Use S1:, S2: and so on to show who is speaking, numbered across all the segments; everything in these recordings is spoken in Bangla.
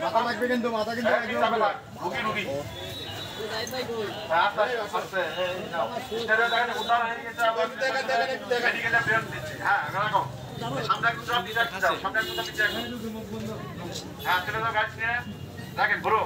S1: মাথা লাগবে কিন্তু মাথা কিন্তু
S2: রাখেন বড়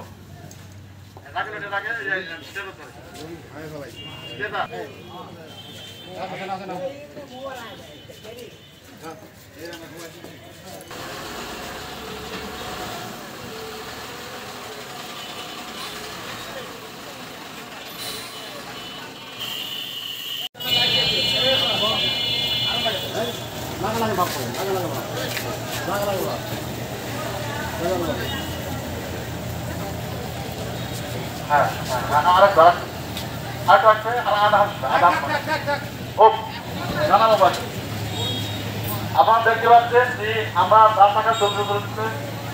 S2: আপনারা দেখতে পাচ্ছেন যে আমরা রাস্তাঘাট চলতে চলতে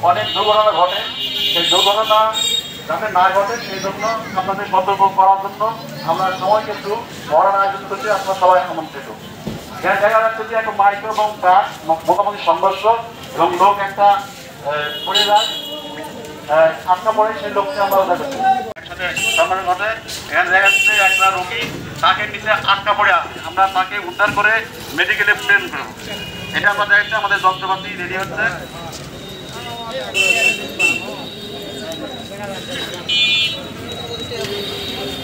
S2: অনেক দুর্ঘটনা ঘটে। সেই দুর্ঘটনা যাতে না ঘটে সেই জন্য আপনাদের সতর্ক করার জন্য আমরা সবাইকে একটু মহড়ার আয়োজন করছি। আপনারা সবাই আমন্ত্রিত। এখানে দেখা যাচ্ছে যে একটা মাইক্রো এবং ট্রাক মোটামুটি সংঘর্ষ এবং লোক একটা পড়ে যায়, আটকা পড়ে সেই লোককে আমরা উদ্ধার করছি। একসাথে ঘটে এখানে দেখা যাচ্ছে একটা রোগী তাকে নিচে আটকা পড়ে আছে, আমরা তাকে উদ্ধার করে মেডিকেলে প্রেরণ করব। এটা আমরা দেখছি আমাদের যন্ত্রপাতি রেডি হচ্ছে।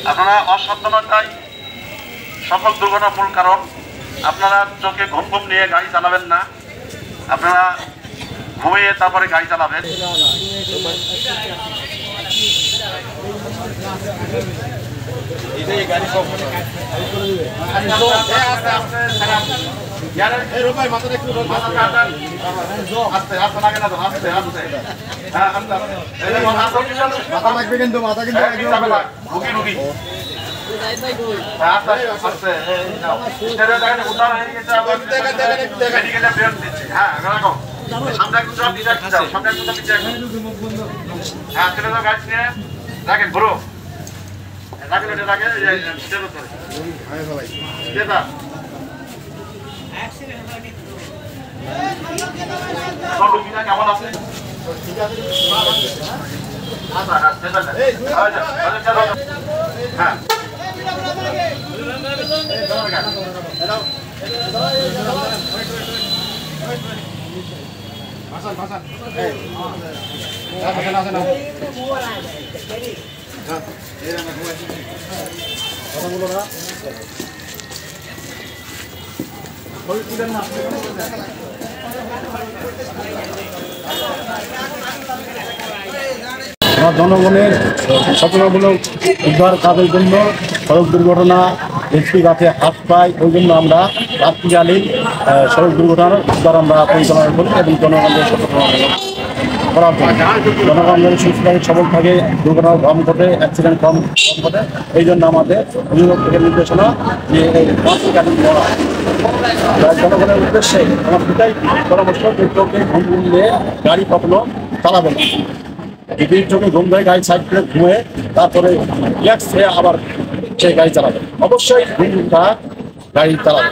S2: আপনারা অসাবধানতাই সকল দুর্ঘটনার মূল কারণ। আপনারা চোখে ঘুম নিয়ে গাড়ি চালাবেন না, আপনারা ঘুমিয়ে তারপরে গাড়ি চালাবেন।
S1: মাথা লাগবে কিন্তু মাথা কিন্তু
S2: রাখেন বড় কেমন আছে? হ্যাঁ
S1: জনগণের সচেতনমূলক উদ্ধার কাজের জন্য সড়ক দুর্ঘটনা ব্যক্তি গাছে হ্রাস পায়, ওই জন্য আমরা রাত্রিকালীন সড়ক দুর্ঘটনার উদ্ধার আমরা পরিচালনা করি এবং জনগণের সচেতন করার জন্য জনগণের সুস্থ সবল থাকে, দুর্ঘটনা কম ঘটে, অ্যাক্সিডেন্ট কম ঘটে। এই জন্য আমাদের অভিযোগ থেকে নির্দেশনা যে রাত্রিকালীন করা। জনগণের উদ্দেশ্যে আমার সেটাই পরামর্শ যে চোখে ঘুম নিয়ে গাড়ি কখনো চালাবে না। যদি চোখে ঘুম দেয় গাড়ি সাইড করে ঘুমিয়ে তারপরে রিল্যাক্স হয়ে আবার সেই গাড়ি চালাবে। অবশ্যই ঘুমটা গাড়ি চালাবে।